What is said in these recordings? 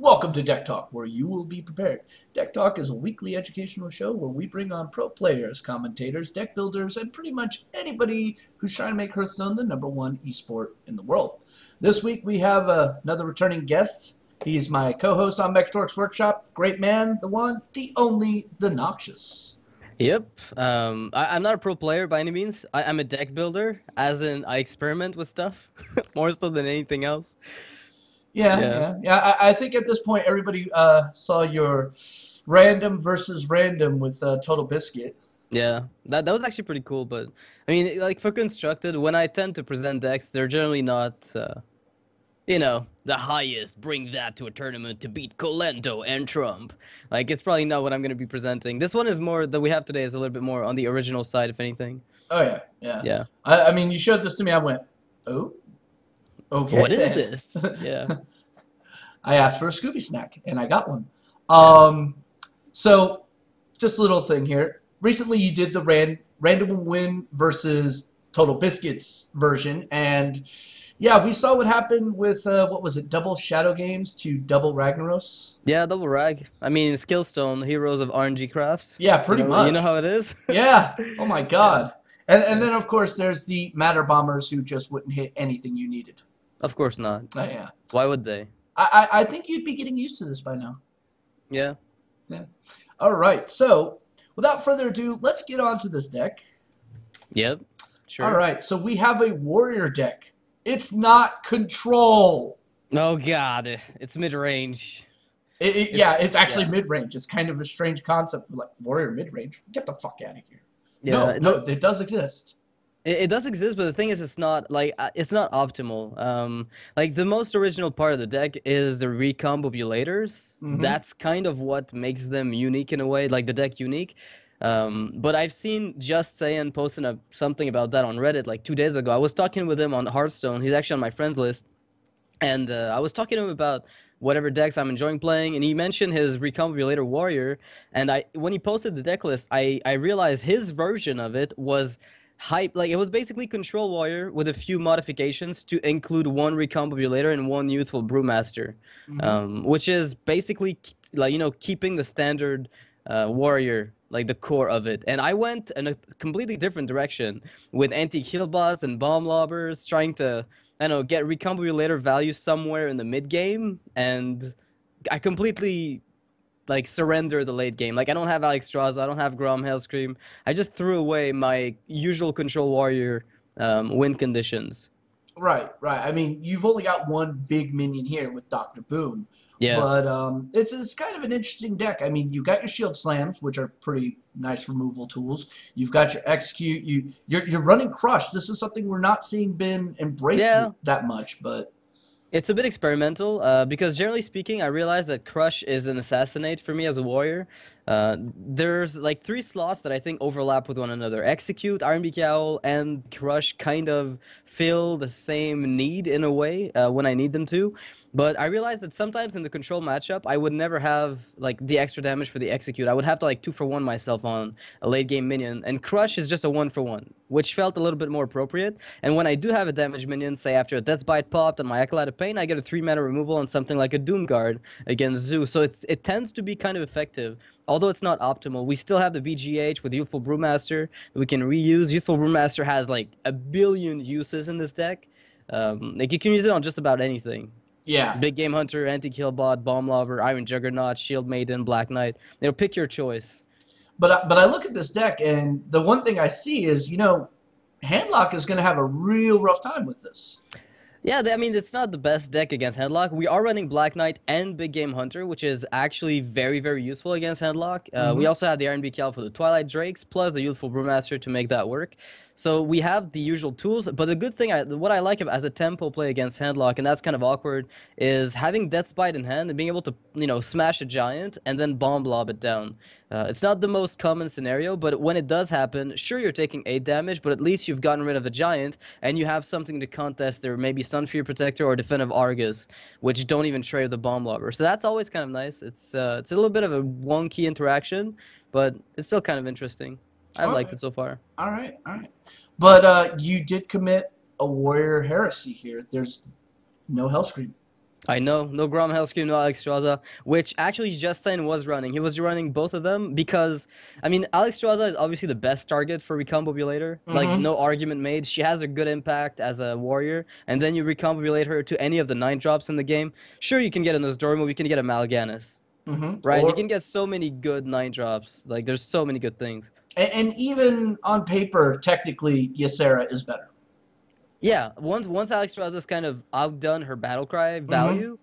Welcome to Deck Talk, where you will be prepared. Deck Talk is a weekly educational show where we bring on pro players, commentators, deck builders, and pretty much anybody who's trying to make Hearthstone the #1 esport in the world. This week we have another returning guest. He's my co-host on MechTorque's Workshop. Great man, the one, the only, the Noxious. Yep. I'm not a pro player by any means. I'm a deck builder, as in I experiment with stuff more so than anything else. Yeah, Yeah. yeah, yeah. I think at this point everybody saw your random versus random with Total Biscuit. Yeah. That was actually pretty cool, but I mean, like for constructed, when I tend to present decks, they're generally not the highest, bring that to a tournament to beat Colento and Trump. Like it's probably not what I'm going to be presenting. This one is more that we have today is a little bit more on the original side, if anything. Oh yeah, yeah. Yeah. I mean, you showed this to me. I went, oh, What okay is then. this? Yeah. I asked for a Scooby snack, and I got one. Yeah. So just a little thing here. Recently, you did the random win versus Total Biscuits version, and yeah, we saw what happened with what was it, double Shadow Games to double Ragnaros. Yeah, double rag. I mean, Skillstone, Heroes of RNG Craft. Yeah, You pretty know, you know much. how it is. Yeah. Oh my Yeah, God. And yeah. then of course there's the Matter Bombers who just wouldn't hit anything you needed. Of course not. Yeah. Why would they? I think you'd be getting used to this by now. Yeah. Yeah. All right. So, without further ado, let's get on to this deck. Yep. All Sure. right. So we have a warrior deck. It's not control. Oh God, it's mid-range. Yeah, It's it's actually yeah. mid-range. It's kind of a strange concept, like warrior mid-range. Get the fuck out of here. Yeah. No, no, it does exist. It does exist, but the thing is, it's not optimal. Like the most original part of the deck is the recombobulators. Mm-hmm. That's kind of what makes them unique in a way, like the deck unique. But I've seen Just Saying posting something about that on Reddit like 2 days ago. I was talking with him on Hearthstone. He's actually on my friends list. And I was talking to him about whatever decks I'm enjoying playing, and he mentioned his Recombobulator Warrior. And when he posted the deck list, I realized his version of it was hype. Like it was basically Control Warrior with a few modifications to include one Recombobulator and one Youthful Brewmaster, Mm-hmm. which is basically like keeping the standard Warrior like the core of it. And I went in a completely different direction with anti-heal bots and bomb lobbers, trying to I don't know, get recombobulator value somewhere in the mid game, and I completely like surrender the late game. Like I don't have Alexstrasza, I don't have Grom Hellscream. I just threw away my usual control warrior win conditions. Right, right. I mean, you've only got one big minion here with Doctor Boom, Yeah. but it's kind of an interesting deck. I mean, you've got your Shield Slams, which are pretty nice removal tools. You've got your Execute. You're running Crush. This is something we're not seeing been embraced Yeah, that much, but it's a bit experimental, because generally speaking, I realized that Crush is an assassinate for me as a warrior. There's like three slots that I think overlap with one another. Execute, RMB Cowl, and Crush kind of fill the same need in a way when I need them to. But I realized that sometimes in the control matchup, I would never have like the extra damage for the Execute. I would have to like 2-for-1 myself on a late game minion, and Crush is just a 1-for-1, which felt a little bit more appropriate. And when I do have a damage minion, say after a Death's Bite popped and my Acolyte of Pain, I get a 3-mana removal on something like a Doom Guard against Zoo. So it tends to be kind of effective. Although it's not optimal, we still have the BGH with Youthful Brewmaster that we can reuse. Youthful Brewmaster has like a billion uses in this deck. Like you can use it on just about anything. yeah. Big Game Hunter, Anti-Kill Bot, Bomb Lover, Iron Juggernaut, Shield Maiden, Black Knight. Pick your choice. But I look at this deck, and the one thing I see is, Handlock is going to have a real rough time with this. Yeah, I mean, it's not the best deck against Handlock. We are running Black Knight and Big Game Hunter, which is actually very, very useful against Handlock. We Mm-hmm. also have the R&B Cal for the Twilight Drakes, plus the Youthful Brewmaster to make that work. So we have the usual tools, but the good thing, what I like as a tempo play against Handlock, and that's kind of awkward, is having Death's Bite in hand and being able to, smash a giant and then bomb lob it down. It's not the most common scenario, but when it does happen, sure, you're taking 8 damage, but at least you've gotten rid of a giant, and you have something to contest their maybe Sunfear Protector or Definitive Argus, which don't even trade the bomb lobber. So that's always kind of nice. It's a little bit of a wonky interaction, but it's still kind of interesting. I've liked Okay. it so far. All right. All right. But you did commit a warrior heresy here. There's no Hellscream. I know, no Grom Hellscream, no Alex Straza, which actually Justin was running. He was running both of them because, I mean, Alex Straza is obviously the best target for Recombobulator. Like, Mm-hmm. no argument made. She has a good impact as a warrior, and then you Recombobulate her to any of the 9 drops in the game. Sure, you can get a Nosdormu, you can get a Mal'Ganis, Mm-hmm. right? You can get so many good 9 drops. Like, there's so many good things. And even on paper, technically, Ysera is better. Yeah, once Alex Straza's kind of outdone her battle cry Mm-hmm. value,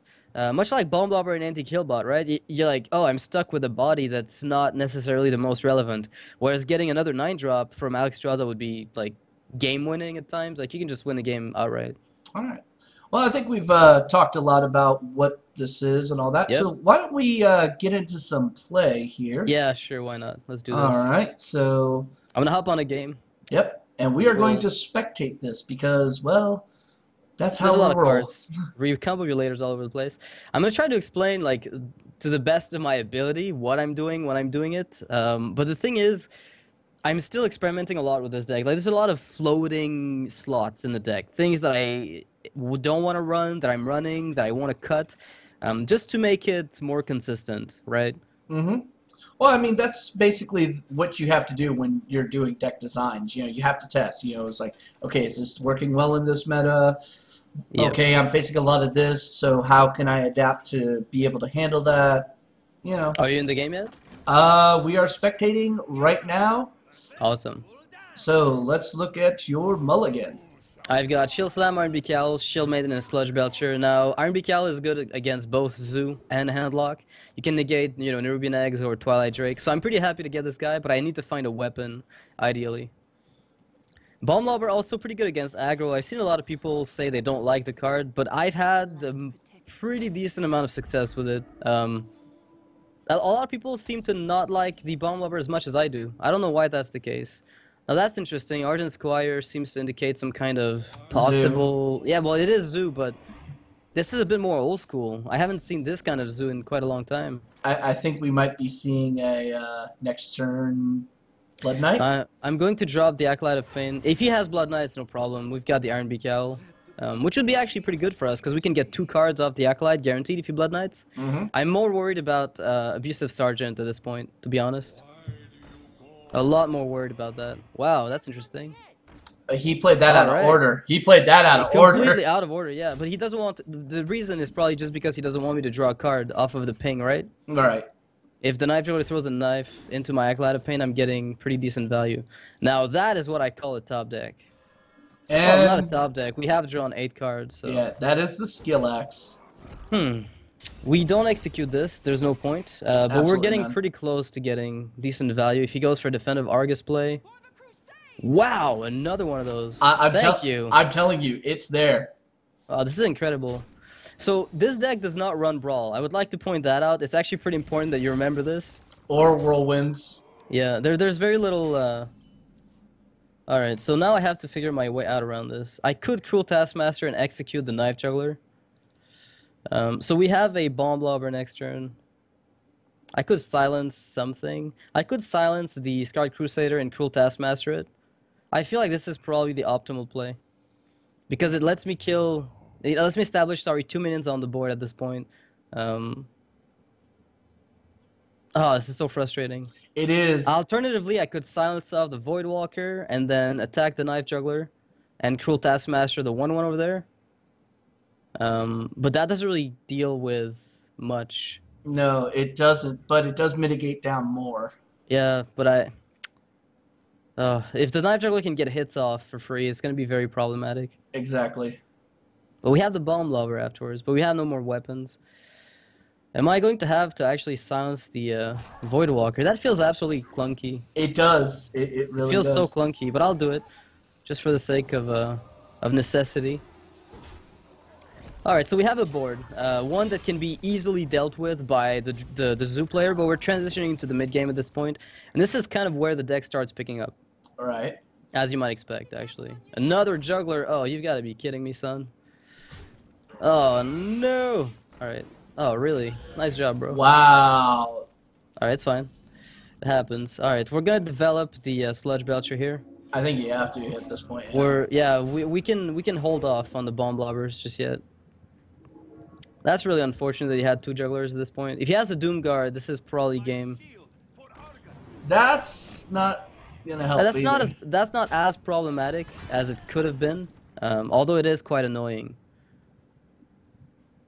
much like Bomb Blobber and Anti-Killbot, right? You're like, oh, I'm stuck with a body that's not necessarily the most relevant. Whereas getting another 9 drop from Alex Straza would be like game winning at times. Like you can just win the game outright. All right. Well, I think we've talked a lot about what this is and all that. Yep. So why don't we get into some play here? Yeah, sure, why not? Let's do All this. right. So, I'm gonna hop on a game. yep. And we are going We'll to spectate this because, well, that's There's how a lot we of roll. cards. Recombobulator's all over the place. I'm gonna try to explain like to the best of my ability what I'm doing when I'm doing it. But the thing is, I'm still experimenting a lot with this deck. Like, there's a lot of floating slots in the deck. Things that I don't want to run, that I'm running, that I want to cut, just to make it more consistent, right? Mm-hmm. Well, I mean, that's basically what you have to do when you're doing deck designs. You know, you have to test. You know, it's like, okay, is this working well in this meta? Yep. Okay, I'm facing a lot of this, so how can I adapt to be able to handle that? You know, Are you in the game yet? we are spectating right now, Awesome. so let's look at your mulligan. I've got Shield Slam, R&B Cowl, Shield Maiden, and Sludge Belcher. Now, R&B Cowl is good against both Zoo and Handlock. You can negate, Nerubian Eggs or Twilight Drake. So I'm pretty happy to get this guy, but I need to find a weapon, ideally. Bomb Lobber also pretty good against aggro. I've seen a lot of people say they don't like the card, but I've had a pretty decent amount of success with it. A lot of people seem to not like the Bomb Lobber as much as I do. I don't know why that's the case. Now that's interesting. Argent Squire seems to indicate some kind of Zoo. possible... Yeah, well, it is Zoo, but this is a bit more old school. I haven't seen this kind of Zoo in quite a long time. I think we might be seeing a next turn Blood Knight. I'm going to drop the Acolyte of Pain. If he has Blood Knight, it's no problem. We've got the Iron Beak Owl, which would be actually pretty good for us, because we can get 2 cards off the Acolyte, guaranteed, if he Blood Knights. Mm-hmm. I'm more worried about Abusive Sergeant at this point, to be honest. A lot more worried about that. Wow, that's interesting. He played that out Alright. of order. He played that out of Completely order. out of order, yeah. But he doesn't want... The reason is probably just because he doesn't want me to draw a card off of the ping, right? All right. If the Knife Juggler throws a knife into my Acolyte of Pain, I'm getting pretty decent value. Now, that is what I call a top deck. Well, not a And top deck. We have drawn 8 cards, so... yeah, that is the skill axe. We don't execute this. There's no point. But we're Absolutely getting none. pretty close to getting decent value. If he goes for Defensive Argus play... Wow, another one of those. Thank you. I'm telling you, it's there. Wow, this is incredible. So, this deck does not run Brawl. I would like to point that out. It's actually pretty important that you remember this. Or whirlwinds. Yeah, there's very little... Alright, so now I have to figure my way out around this. I could Cruel Taskmaster and execute the Knife Juggler. So we have a Bomb Lobber next turn. I could silence something. I could silence the Scarlet Crusader and Cruel Taskmaster it. I feel like this is probably the optimal play. Because it lets me kill... It lets me establish, 2 minions on the board at this point. Oh, this is so frustrating. It is. Alternatively, I could silence off the Voidwalker and then attack the Knife Juggler and Cruel Taskmaster the 1/1 over there. But that doesn't really deal with much. No, it doesn't, but it does mitigate down more. Yeah, but if the Knife Juggler can get hits off for free, it's going to be very problematic. Exactly. But we have the Bomb Lobber afterwards, but we have no more weapons. Am I going to have to actually silence the Voidwalker? That feels absolutely clunky. It does. It really It feels does. so clunky, but I'll do it. Just for the sake of necessity. Alright, so we have a board. One that can be easily dealt with by the Zoo player, but we're transitioning to the mid-game at this point. And this is kind of where the deck starts picking up. Alright. As you might expect, actually. Another Juggler! Oh, you've got to be kidding me, son. Oh, no! Alright. Oh, really? Nice job, bro. Wow. Alright, it's fine. It happens. Alright, we're gonna develop the Sludge Belcher here. I think you have to at this point. Yeah. We can hold off on the Bomb Blobbers just yet. That's really unfortunate that he had two jugglers at this point. If he has a Doom Guard, this is probably game. That's not gonna help either. That's not as problematic as it could have been, although it is quite annoying.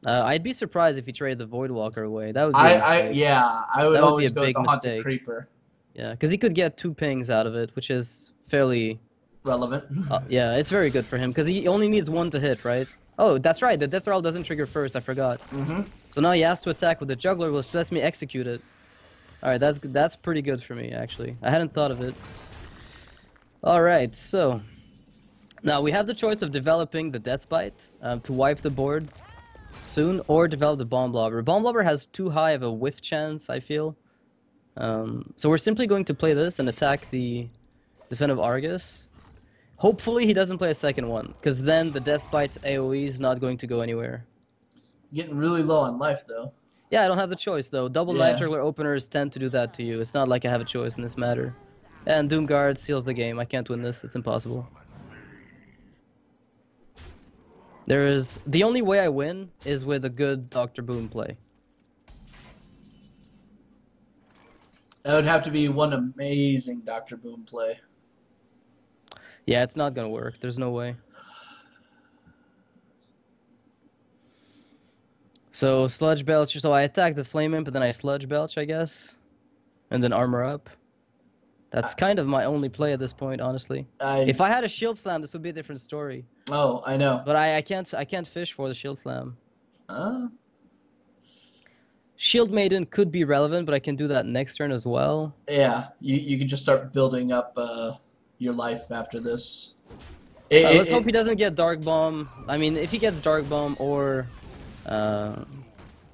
I'd be surprised if he traded the Voidwalker away. That would be a mistake. Yeah, I would That would be a always go with big the Haunted mistake. Creeper. Yeah, because he could get 2 pings out of it, which is fairly... Relevant. yeah, it's very good for him, because he only needs 1 to hit, right? Oh, that's right, the Death Rattle doesn't trigger first, I forgot. So now he has to attack with the Juggler, which lets me execute it. Alright, that's pretty good for me, actually. I hadn't thought of it. Alright, so... Now, we have the choice of developing the Death Bite to wipe the board soon, or develop the Bomb Blobber. Bomb Blobber has too high of a whiff chance, I feel. So we're simply going to play this and attack the Defensive Argus. Hopefully he doesn't play a second one, because then the Death Bite's AoE is not going to go anywhere. Getting really low on life, though. Yeah, I don't have the choice, though. Double Knife Juggler openers tend to do that to you. It's not like I have a choice in this matter. And Doom Guard seals the game. I can't win this. It's impossible. The only way I win is with a good Dr. Boom play. That would have to be one amazing Dr. Boom play. Yeah, it's not gonna work. There's no way. So, Sludge Belch. So I attack the Flame Imp, and then I Sludge Belch, I guess. And then Armor Up. That's kind of my only play at this point, honestly. If I had a Shield Slam, this would be a different story. Oh, I know. But I can't fish for the Shield Slam. Shield Maiden could be relevant, but I can do that next turn as well. Yeah, you can just start building up your life after this. Let's hope he doesn't get Dark Bomb. I mean, if he gets Dark Bomb or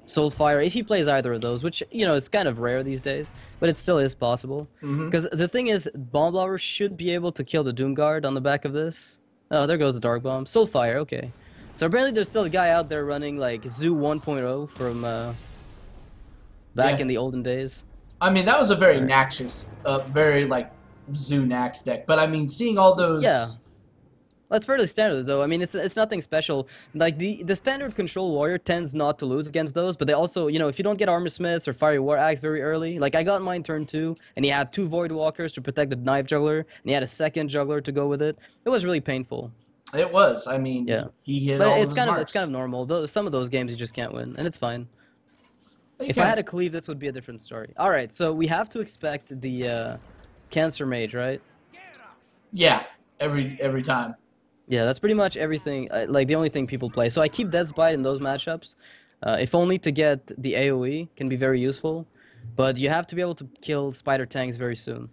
Soulfire, if he plays either of those, which, you know, is kind of rare these days, but it still is possible. Because the thing is, Bomb Blower should be able to kill the Doom Guard on the back of this. Oh, there goes the Dark Bomb. Soulfire, okay. So apparently there's still a guy out there running, like, Zoo 1.0 from back in the olden days. I mean, that was a very Noxious, very, like, Zoo Nax deck. But, I mean, seeing all those... Yeah. Well, it's fairly standard, though. I mean, it's nothing special. Like, the standard Control Warrior tends not to lose against those, but they also, you know, if you don't get Armor Smiths or Fiery War Axe very early, like, I got mine turn 2, and he had 2 Void Walkers to protect the Knife Juggler, and he had a second Juggler to go with it. It was really painful. It was. I mean, he hit all of his marks. It's kind of normal. Some of those games you just can't win, and it's fine. If I had a cleave, this would be a different story. Alright, so we have to expect the Cancer Mage, right? Yeah, every time. Yeah, that's pretty much everything, like the only thing people play. So I keep Death's Bite in those matchups, if only to get the AoE, can be very useful. But you have to be able to kill Spider Tanks very soon.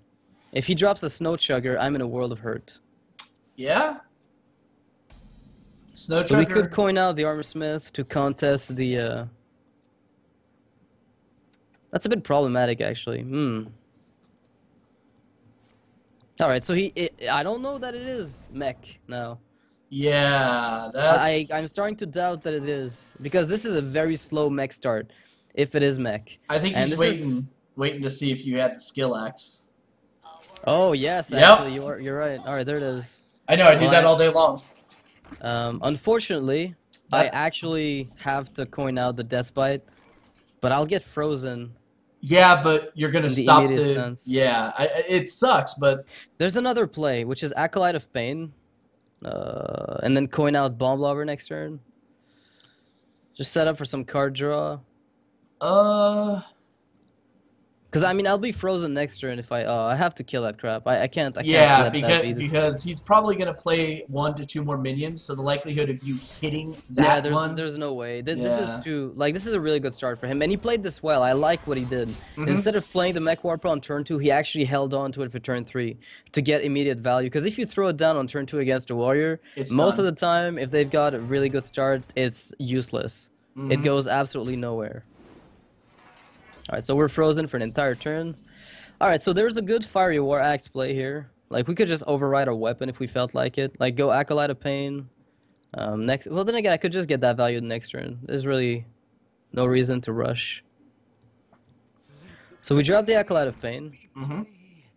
If he drops a Snow Chugger, I'm in a world of hurt. Yeah? Snow Chugger. So we could coin out the Armor Smith to contest the... That's a bit problematic, actually. Alright, so I don't know that it is mech now. Yeah, that's... I'm starting to doubt that it is, because this is a very slow mech start, if it is mech. I think he's waiting to see if you had the Skill Axe. Oh, yes, actually, you're right. Alright, there it is. I know, I do that all day long. Unfortunately, I actually have to coin out the Death Bite, but I'll get frozen. Yeah, but you're gonna stop the... sense. Yeah, it sucks, but... There's another play, which is Acolyte of Pain. And then coin out Bomb Blobber next turn. Just set up for some card draw. Because, I mean, I'll be frozen next turn if I have to kill that crap. I can't yeah, because he's probably going to play 1 to 2 more minions, so the likelihood of you hitting that there's no way. This is a really good start for him, and he played this well. I like what he did. Instead of playing the Mech Warper on turn 2, he actually held on to it for turn 3 to get immediate value. Because if you throw it down on turn 2 against a warrior, most of the time, if they've got a really good start, it's useless. It goes absolutely nowhere. Alright, so we're frozen for an entire turn. Alright, so there's a good Fiery War Axe play here. Like, we could just override our weapon if we felt like it. Like, go Acolyte of Pain. Well, then again, I could just get that value the next turn. There's really no reason to rush. So we drop the Acolyte of Pain.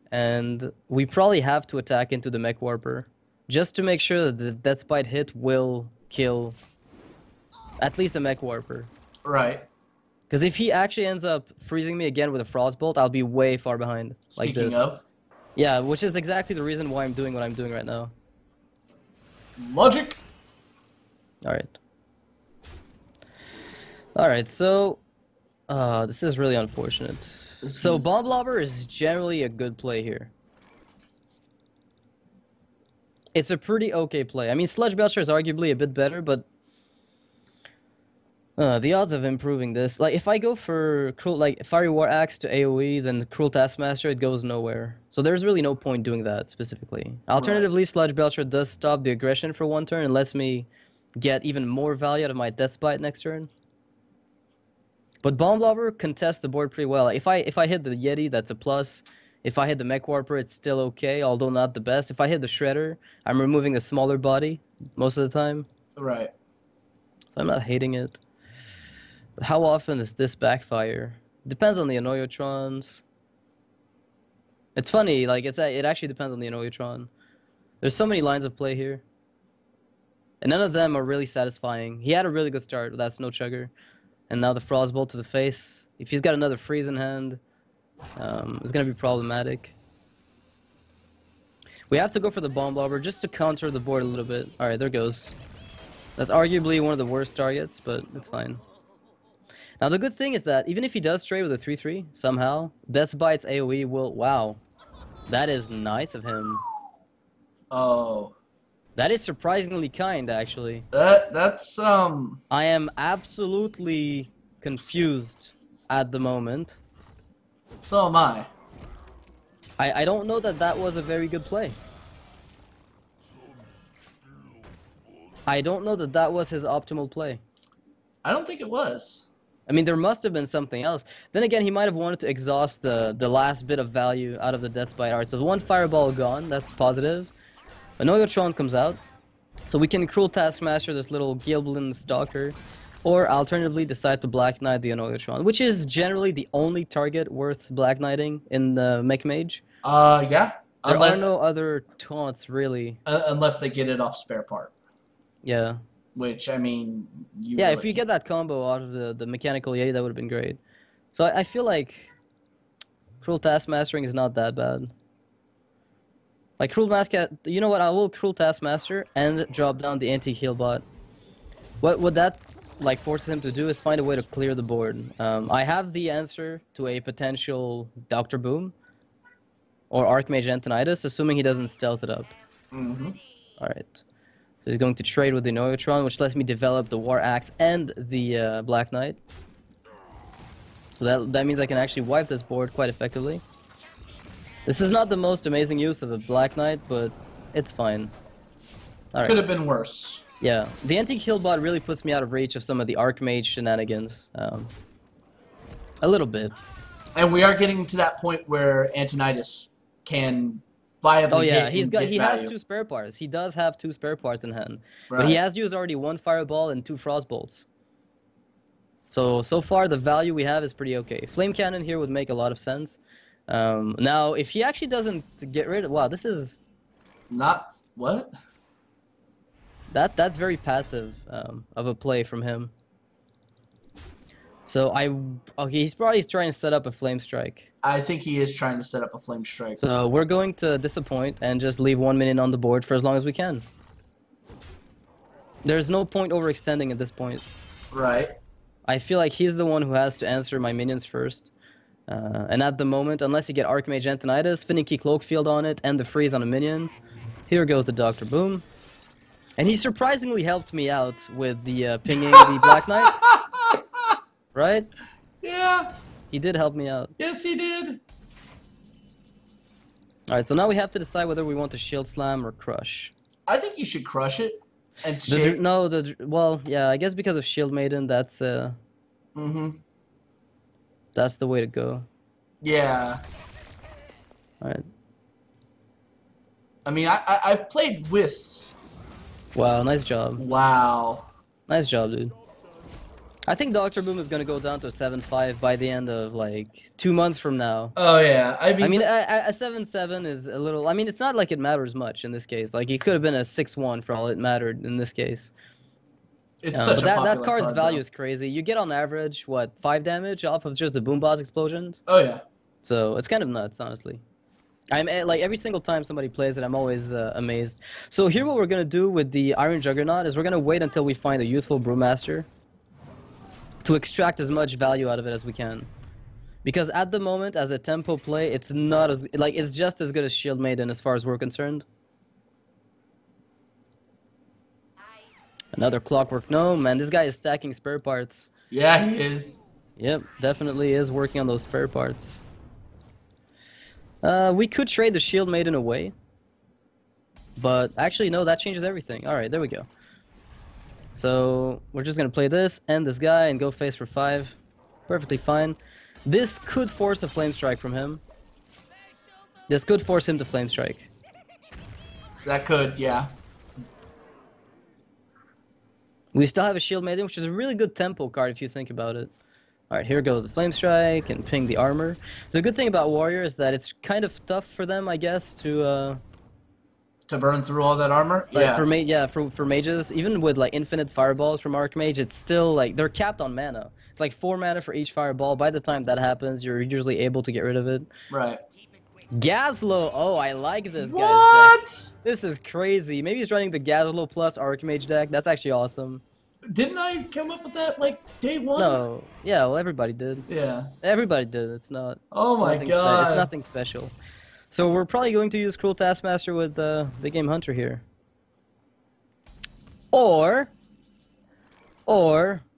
And we probably have to attack into the Mech Warper. Just to make sure that the Death Bite hit will kill at least the Mech Warper. Right. Because if he actually ends up freezing me again with a Frostbolt, I'll be way far behind, like Speaking this. of Yeah, which is exactly the reason why I'm doing what I'm doing right now. logic. Alright. Alright, so... this is really unfortunate. So, Bomb Blobber is generally a good play here. It's a pretty okay play. I mean, Sludge Belcher is arguably a bit better, but... the odds of improving this... Like, if I go for Fiery War Axe to AoE, then Cruel Taskmaster, it goes nowhere. So there's really no point doing that, specifically. Alternatively, Sludge Belcher does stop the aggression for one turn and lets me get even more value out of my Death Bite next turn. But Bomb Blobber contests the board pretty well. If I hit the Yeti, that's a plus. If I hit the Mech Warper, it's still okay, although not the best. If I hit the Shredder, I'm removing the smaller body most of the time. Right. So I'm not hating it. But how often does this backfire? Depends on the Annoyotrons. It's funny, like it actually depends on the Annoyotron. There's so many lines of play here. And none of them are really satisfying. He had a really good start with that Snow Chugger. And now the Frostbolt to the face. If he's got another freeze in hand, it's going to be problematic. We have to go for the Bomb Blobber just to counter the board a little bit. Alright, there goes. That's arguably one of the worst targets, but it's fine. Now the good thing is that even if he does trade with a 3-3, somehow, Death Bite's AoE will... Wow. That is nice of him. Oh. That is surprisingly kind, actually. That's I am absolutely confused at the moment. So am I. I don't know that that was a very good play. I don't know that that was his optimal play. I don't think it was. I mean, there must have been something else. Then again, he might have wanted to exhaust the last bit of value out of the Death Bite art. So one Fireball gone, that's positive. Annoyotron comes out. So we can Cruel Taskmaster this little Gilblin Stalker. Or alternatively decide to Black Knight the Annoyotron, which is generally the only target worth Black Knighting in the Mech Mage. Yeah. There are no other taunts, really. Unless they get it off spare part. Yeah. Which, I mean... Yeah, if you get that combo out of the Mechanical Yeti, that would have been great. So I feel like Cruel Taskmastering is not that bad. Like, you know what, I will Cruel Taskmaster and drop down the anti-heal bot. What that like forces him to do is find a way to clear the board. I have the answer to a potential Dr. Boom or Archmage Antonidas, assuming he doesn't stealth it up. Mm-hmm. Alright. So he's going to trade with the Annoyotron, which lets me develop the War Axe and the Black Knight. So that means I can actually wipe this board quite effectively. This is not the most amazing use of the Black Knight, but it's fine. All right. Could have been worse. Yeah, the anti-kill bot really puts me out of reach of some of the Archmage shenanigans. A little bit. And we are getting to that point where Antonidas can viably Oh yeah, he has 2 spare parts. He does have 2 spare parts in hand. Right. But he has used already 1 Fireball and 2 Frostbolts. So far the value we have is pretty okay. Flame Cannon here would make a lot of sense. Now, if he actually doesn't get rid of... Wow, this is... Not... What? That's very passive of a play from him. So okay, he's probably trying to set up a Flame Strike. I think he is trying to set up a Flame Strike. So we're going to disappoint and just leave 1 minion on the board for as long as we can. There's no point overextending at this point. Right. I feel like he's the one who has to answer my minions first. And at the moment, unless you get Archmage Antonidas, Finicky Cloakfield on it, and the freeze on a minion, here goes the Dr. Boom. And he surprisingly helped me out with the pinging the Black Knight. Right? Yeah. He did help me out. Yes, he did. Alright, so now we have to decide whether we want to Shield Slam or Crush. I think you should crush it. And well, yeah, I guess because of Shield Maiden, that's that's the way to go. Yeah. Alright. I mean, I've played with... Wow, nice job. Wow. Nice job, dude. I think Dr. Boom is gonna go down to a 7-5 by the end of, like, 2 months from now. Oh, yeah. I mean a 7-7 is a little... I mean, it's not like it matters much in this case. Like, it could have been a 6-1 for all it mattered in this case. It's such But a that popular card's card, value though. is crazy. You get on average, what, 5 damage off of just the Boombox explosions? Oh yeah. So it's kind of nuts, honestly. Like every single time somebody plays it, I'm always amazed. So here, what we're gonna do with the Iron Juggernaut is we're gonna wait until we find a youthful Brewmaster to extract as much value out of it as we can. Because at the moment, as a tempo play, it's not as like it's just as good as Shield Maiden as far as we're concerned. Another Clockwork Gnome, man. This guy is stacking spare parts. Yeah, he is. Yep, definitely is working on those spare parts. We could trade the Shield Maiden away. But actually, no, that changes everything. Alright, there we go. So, we're just gonna play this, end this guy, and go face for 5. Perfectly fine. This could force a Flame Strike from him. This could force him to Flame Strike. That could, yeah. We still have a Shield Maiden, which is a really good tempo card if you think about it. Alright, here goes the Flame Strike and ping the armor. The good thing about Warrior is that it's kind of tough for them, I guess, to burn through all that armor? like Yeah. for mages, even with like infinite fireballs from Archmage, it's still like they're capped on mana. It's like 4 mana for each fireball. By the time that happens, you're usually able to get rid of it. Right. Gazlowe! Oh, I like this guy's What? deck. This is crazy. Maybe he's running the Gazlowe plus Archmage deck. That's actually awesome. Didn't I come up with that like day one? No, yeah, well, everybody did. Yeah. Everybody did. It's not. Oh my nothing god. It's nothing special. So we're probably going to use Cruel Taskmaster with Big Game Hunter here. Or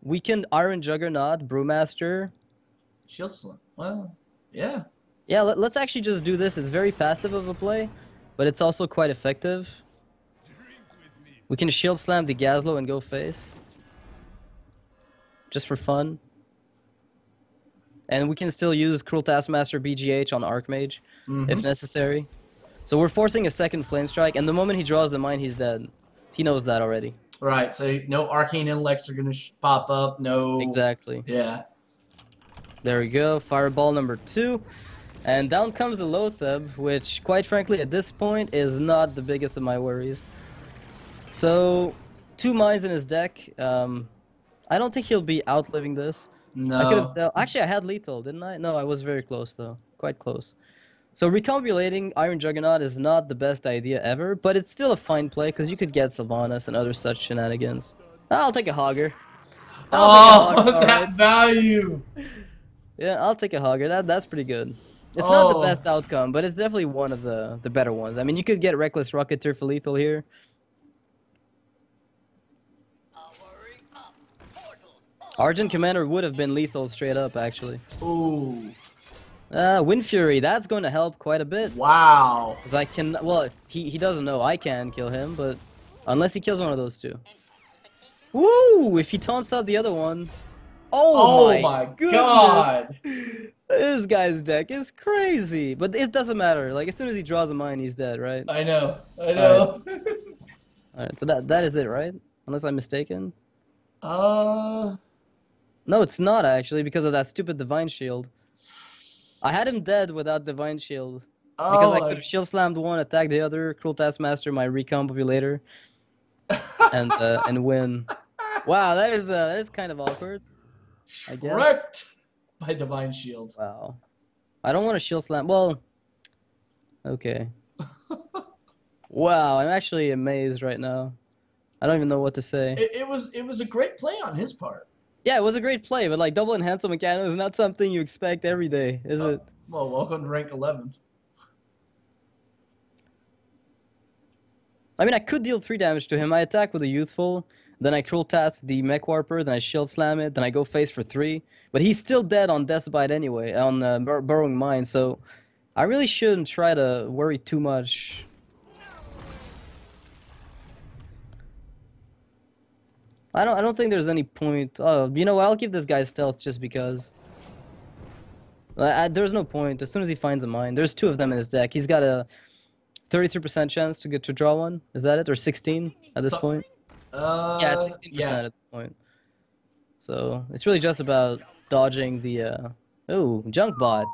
we can Iron Juggernaut, Brewmaster. Shield Slam. Well, yeah. Yeah, let's actually just do this. It's very passive of a play, but it's also quite effective. We can Shield Slam the Gazlowe and go face. Just for fun. And we can still use Cruel Taskmaster BGH on Archmage, if necessary. So we're forcing a second Flame Strike, and the moment he draws the mine, he's dead. He knows that already. Right, so no Arcane Intellects are going to pop up, no... Exactly. Yeah. There we go, Fireball number 2. And down comes the Loatheb, which, quite frankly, at this point, is not the biggest of my worries. So, 2 mines in his deck. I don't think he'll be outliving this. No. Actually, I had lethal, didn't I? No, I was very close, though. Quite close. So, recombulating Iron Juggernaut is not the best idea ever, but it's still a fine play, because you could get Sylvanas and other such shenanigans. I'll take a Hogger. That value! Yeah, I'll take a Hogger. That's pretty good. It's not the best outcome, but it's definitely one of the better ones. I mean, you could get Reckless Rocketeer for lethal here. Argent Commander would have been lethal straight up, actually. Ooh. Wind Fury, that's going to help quite a bit. Wow. Because I can, well, he doesn't know I can kill him, but unless he kills one of those two. Woo! If he taunts out the other one. Oh my god! This guy's deck is crazy, but it doesn't matter. Like, as soon as he draws a mine, he's dead, right? I know. Alright, so that is it, right? Unless I'm mistaken. No, it's not actually, because of that stupid Divine Shield. I had him dead without Divine Shield. Because I could have Shield Slammed one, attacked the other, Cruel Taskmaster my recombobulator, and win. Wow, that is kind of awkward. I guess. Wrecked by Divine Shield. Wow. I don't want to Shield Slam. Well, okay. Wow, I'm actually amazed right now. I don't even know what to say. It was a great play on his part. Yeah, it was a great play, but like double enhancement mechanic is not something you expect every day, is it? Well, welcome to rank 11. I mean, I could deal 3 damage to him. I attack with a Youthful, then I Cruel Task the Mech Warper, then I Shield Slam it, then I go face for 3. But he's still dead on Death's Bite anyway, on Burrowing Mine, so I really shouldn't try to worry too much. I don't think there's any point. Oh, you know what? I'll give this guy stealth just because. There's no point. As soon as he finds a mine, there's 2 of them in his deck. He's got a 33% chance to draw one. Is that it, or 16 at this point? Yeah, 16% at this point. So it's really just about dodging the. Oh, Junk Bot.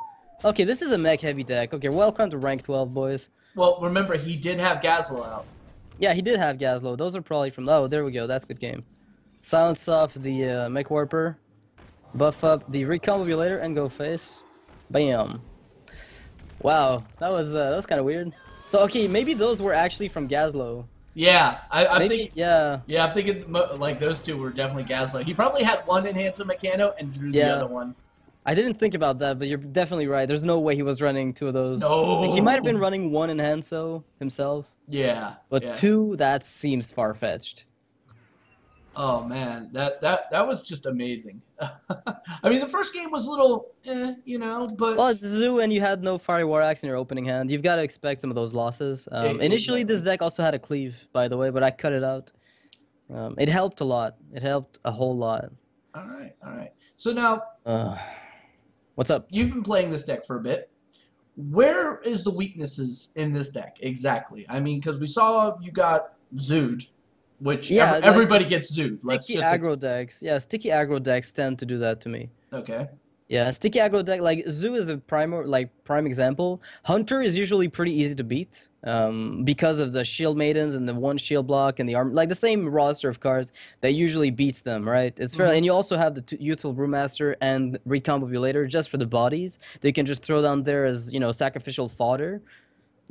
Okay, this is a mech heavy deck. Okay, welcome to rank 12, boys. Well, remember he did have Gazlowe out. Yeah, he did have Gazlowe. Those are probably from. Oh, there we go. That's a good game. Silence off the Mech Warper. Buff up the Recombobulator and go face. Bam. Wow, that was kind of weird. So okay, maybe those were actually from Gazlowe. Yeah, I'm Maybe thinking. yeah, Yeah, I'm thinking like those two were definitely Gaslight. He probably had one in Handsome Mechano and drew the yeah. other one. I didn't think about that, but you're definitely right. There's no way he was running two of those. Like he might have been No. running one in Hanso himself, Yeah, but yeah. two that seems far-fetched. Oh man, that was just amazing. I mean, the first game was a little, but Well, it's Zoo, and you had no Fiery War Axe in your opening hand. You've got to expect some of those losses. Initially, this exactly. deck also had a cleave, by the way, but I cut it out. It helped a lot. It helped a whole lot. All right, all right. So now Uh, what's up? you've been playing this deck for a bit. Where is the weaknesses in this deck exactly? I mean, because we saw you got Zood, which Yeah, like everybody gets Zood. Let's sticky just aggro decks. Yeah, sticky aggro decks tend to do that to me. okay. Yeah, sticky aggro deck like Zoo is a prime example. Hunter is usually pretty easy to beat, because of the shield maidens and the one shield block and the arm, like the same roster of cards that usually beats them, right? It's fair, Mm-hmm. and you also have the youthful brewmaster and recombobulator just for the bodies that you can just throw down there as sacrificial fodder,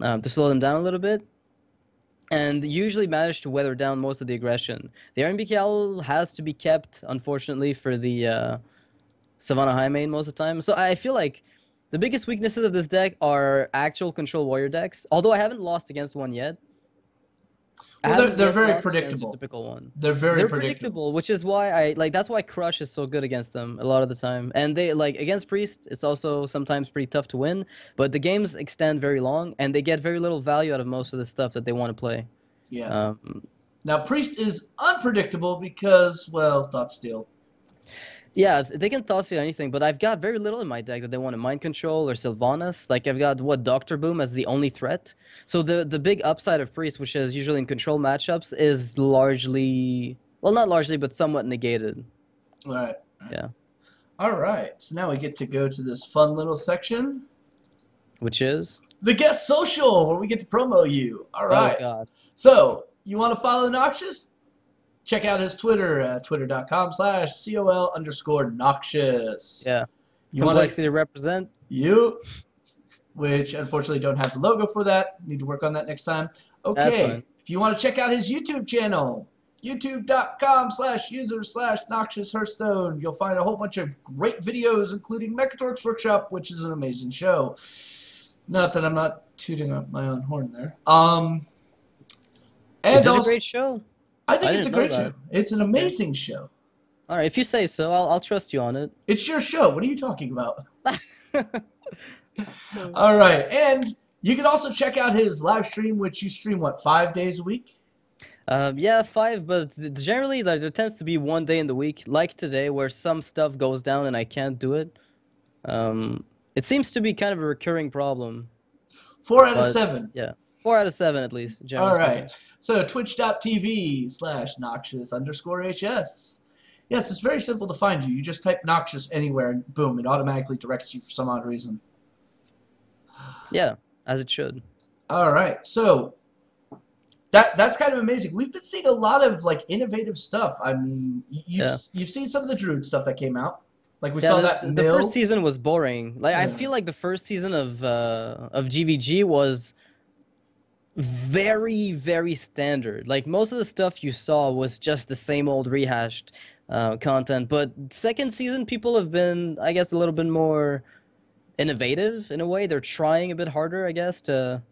to slow them down a little bit. And usually manage to weather down most of the aggression. The RMBK Owl has to be kept, unfortunately, for the Savannah High main most of the time. So I feel like the biggest weaknesses of this deck are actual control warrior decks. Although I haven't lost against one yet. I Well, haven't they're yet very lost against a predictable. typical one. They're very They're predictable. predictable, which is why that's why Crush is so good against them a lot of the time. And they like against Priest, it's also sometimes pretty tough to win, but the games extend very long and they get very little value out of most of the stuff that they want to play. Yeah. Um, Now Priest is unpredictable because, well, Thought Steal. Yeah, they can toss you anything, but I've got very little in my deck that they want to mind control or Sylvanas. Like I've got Doctor Boom as the only threat. So the big upside of Priest, which is usually in control matchups, is largely, well, not largely, but somewhat negated. All right. Yeah, All right. So now we get to go to this fun little section, which is, the guest social, where we get to promo you. All oh right. God, So you want to follow Noxious? Check out his Twitter at twitter.com/COL_Noxious. yeah, You want to complexity to represent. you, which unfortunately don't have the logo for that. Need to work on that next time. That's fine. Okay. If you want to check out his YouTube channel, youtube.com/user/Noxious Hearthstone. You'll find a whole bunch of great videos, including Mechatorx Workshop, which is an amazing show. Not that I'm not tooting up my own horn there. And Is it a also, great show? I think I it's a didn't know great show. that. It's an Okay. amazing show. All right, if you say so, I'll trust you on it. It's your show. What are you talking about? All right. And you can also check out his live stream, which you stream, what, 5 days a week? Yeah, 5, but generally there tends to be one day in the week, like today, where some stuff goes down and I can't do it. It seems to be kind of a recurring problem, 4 out of but 7. yeah, 4 out of 7 at least, generally All speaking. right. So twitch.tv/Noxious_HS. Yes, it's very simple to find you. You just type Noxious anywhere and boom, it automatically directs you for some odd reason. Yeah, as it should. All right. So that's kind of amazing. We've been seeing a lot of like innovative stuff. I mean, you've seen some of the Druid stuff that came out. Like we Yeah, saw that the mill. first season was boring. Like I Yeah. feel like the first season of GVG was very, very standard. Like most of the stuff you saw was just the same old rehashed content. But second season, people have been, I guess, a little bit more innovative in a way. They're trying a bit harder, I guess, to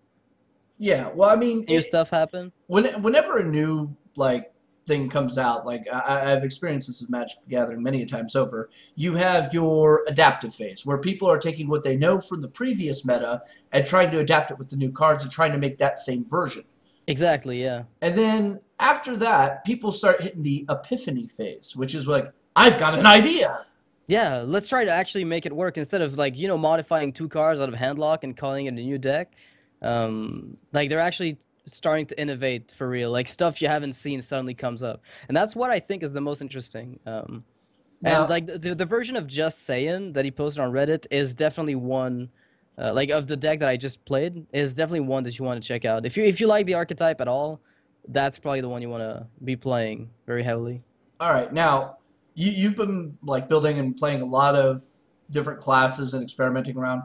Yeah. Well, I mean, new stuff happen. whenever a new like thing comes out, like I've experienced this with Magic the Gathering many a times over. You have your adaptive phase where people are taking what they know from the previous meta and trying to adapt it with the new cards and trying to make that same version. Exactly, yeah. And then after that, people start hitting the epiphany phase, which is like, I've got an idea. Yeah, let's try to actually make it work instead of like, modifying 2 cards out of handlock and calling it a new deck. Like they're actually starting to innovate for real. Like stuff you haven't seen suddenly comes up. And that's what I think is the most interesting. And Now, like the version of Just Saiyan that he posted on Reddit is definitely one like of the deck that I just played is definitely one that you want to check out. If you like the archetype at all, that's probably the one you want to be playing very heavily. All right, now you've been like building and playing a lot of different classes and experimenting around,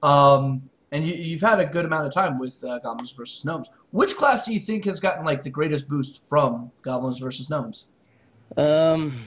and you've had a good amount of time with goblins versus gnomes. Which class do you think has gotten like the greatest boost from goblins versus gnomes? Um,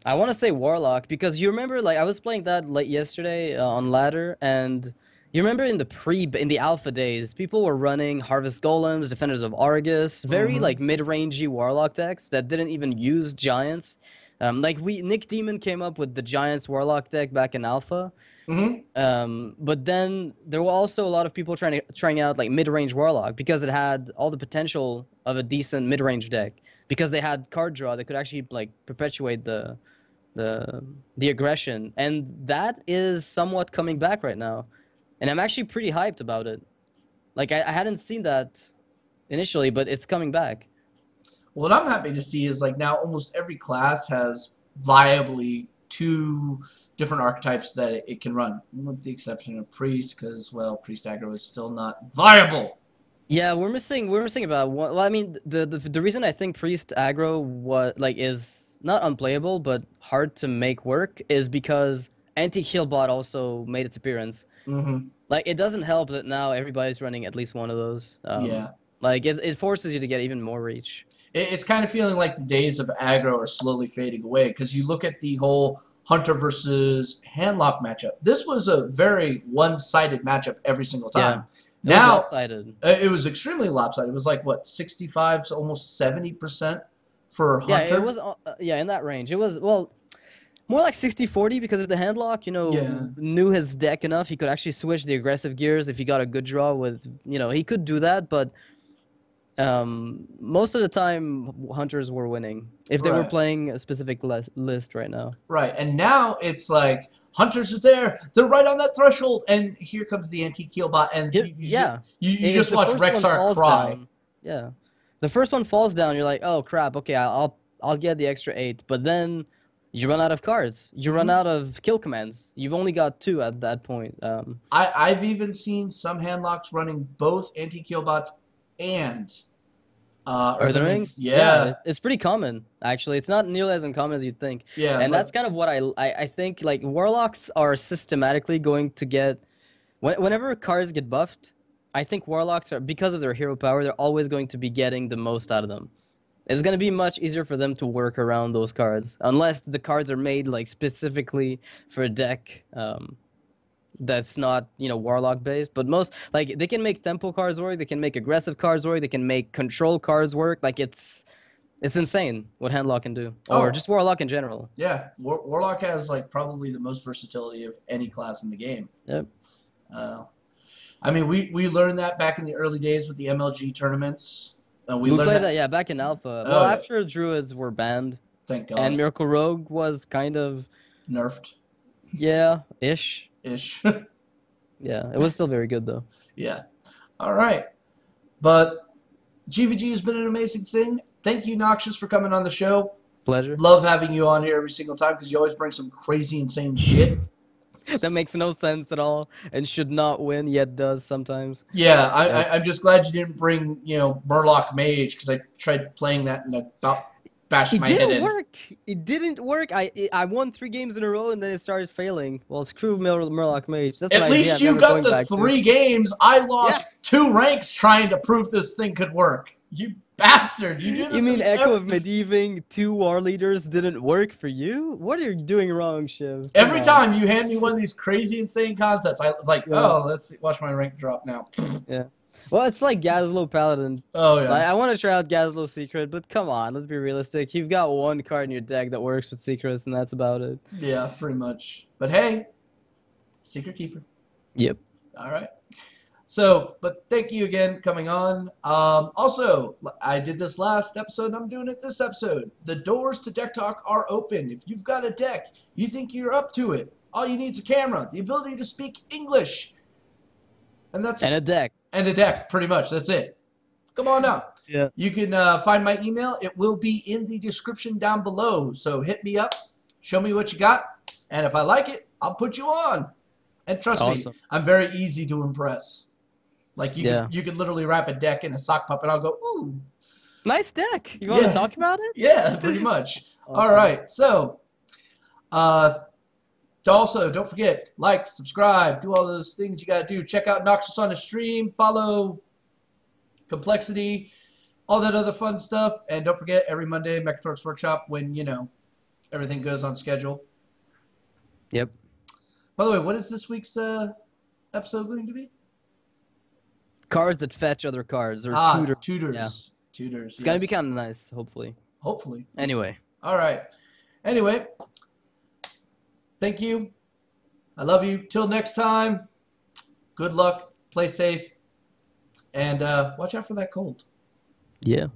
I want to say Warlock because you remember, like, I was playing that late yesterday on ladder, and you remember in the alpha days, people were running Harvest Golems, Defenders of Argus, very Mm-hmm. like mid-rangey Warlock decks that didn't even use Giants. Like Nick Demon came up with the Giants Warlock deck back in alpha. Mm-hmm. But then there were also a lot of people trying out like mid-range Warlock because it had all the potential of a decent mid-range deck because they had card draw that could actually like perpetuate the the aggression, and that is somewhat coming back right now, and I'm actually pretty hyped about it. Like I hadn't seen that initially, but it's coming back. What I'm happy to see is like now almost every class has viably two different archetypes that it can run, with the exception of priest, because well, priest aggro is still not viable. Yeah, we're missing about one. Well, I mean, the reason I think priest aggro is not unplayable but hard to make work is because anti-heal bot also made its appearance. Mm-hmm. Like it doesn't help that now everybody's running at least one of those. Yeah. Like it forces you to get even more reach. It's kind of feeling like the days of aggro are slowly fading away because you look at the whole Hunter versus Handlock matchup. This was a very one-sided matchup every single Yeah, time. it was Now, lopsided. it was extremely lopsided. It was like, what, 65, almost 70% for Yeah, it Hunter? was yeah, in that range. It was well more like 60-40 because of the handlock. Yeah. Knew his deck enough. He could actually switch the aggressive gears if he got a good draw with. He could do that, but most of the time hunters were winning if they were Right. playing a specific list right now. Right. And now it's like Hunters are there. They're right on that threshold. And here comes the antique heal bot. And Yeah, you if just the watch first one Rexar falls cry. down, yeah, the first one falls down, you're like, oh crap, okay, I'll get the extra 8, but then you run out of cards, you run Hmm. out of kill commands. You've only got 2 at that point. I've even seen some handlocks running both antique heal bots and Earthen Earthen Ring. Rings, yeah, Yeah. it's pretty common actually. It's not nearly as uncommon as you'd think, Yeah. and Like, that's kind of what I think. Like warlocks are systematically going to get whenever cards get buffed. I think warlocks are because of their hero power. They're always going to be getting the most out of them. It's going to be much easier for them to work around those cards, unless the cards are made like specifically for a deck that's not warlock based. But most like they can make tempo cards work, they can make aggressive cards work, they can make control cards work. Like it's insane what handlock can do, or oh, just warlock in general. yeah. Warlock has like probably the most versatility of any class in the game. Yep. Uh, I mean, we learned that back in the early days with the MLG tournaments. We We learned played that. that, yeah, back in alpha. Well, Oh yeah, after druids were banned thank and God. Miracle Rogue was kind of Nerfed yeah ish. ish. Yeah, it was still very good though. Yeah. All right. But GVG has been an amazing thing. Thank you, Noxious, for coming on the show. Pleasure. Love having you on here every single time because you always bring some crazy, insane shit. That makes no sense at all and should not win, yet does sometimes. Yeah, Yeah. I'm just glad you didn't bring, Murloc Mage because I tried playing that and I about bashed It my head didn't in. work. It didn't work. I won 3 games in a row and then it started failing. Well, screw Murloc Mage. That's an At idea least I'm you never got going the back to. 3 games. I Yeah. lost 2 ranks trying to prove this thing could work. You bastard. You do this You to mean me Echo of Medivhing 2 war leaders didn't work for you? What are you doing wrong, Shiv? Come every on. time you hand me one of these crazy, insane concepts. I was like, Yeah. oh, let's see, watch my rank drop now. Yeah. Well, it's like Gazlo Paladin. Oh, Like, yeah. I want to try out Gazlo Secret, but come on, let's be realistic. You've got one card in your deck that works with Secrets, and that's about it. Yeah, pretty much. But hey, Secret Keeper. Yep. All right. So, but thank you again coming on. Also, I did this last episode, and I'm doing it this episode. The doors to Deck Talk are open. If you've got a deck, you think you're up to it, all you need is a camera, the ability to speak English, and And a deck. a deck, pretty much. That's it. Come on down. Yeah. You can find my email. It will be in the description down below. So hit me up, show me what you got, and if I like it, I'll put you on. And trust me, Awesome. I'm very easy to impress. Like Yeah. you could literally wrap a deck in a sock puppet. I'll go, ooh, Nice deck. You want Yeah. to talk about it? yeah, pretty much. All Awesome. right. So, uh, also, don't forget, like, subscribe, do all those things you got to do. Check out Noxious on the stream. Follow Complexity, all that other fun stuff. And don't forget, every Monday, Mechatorx Workshop when, everything goes on schedule. Yep. By the way, what is this week's episode going to be? Cars that fetch other cars or tutor. Yeah. Tutors. Tutors, It's gonna be yes. kind of nice, hopefully. Hopefully. Anyway. All right. Anyway, thank you. I love you. Till next time, good luck. Play safe. And watch out for that cold. Yeah.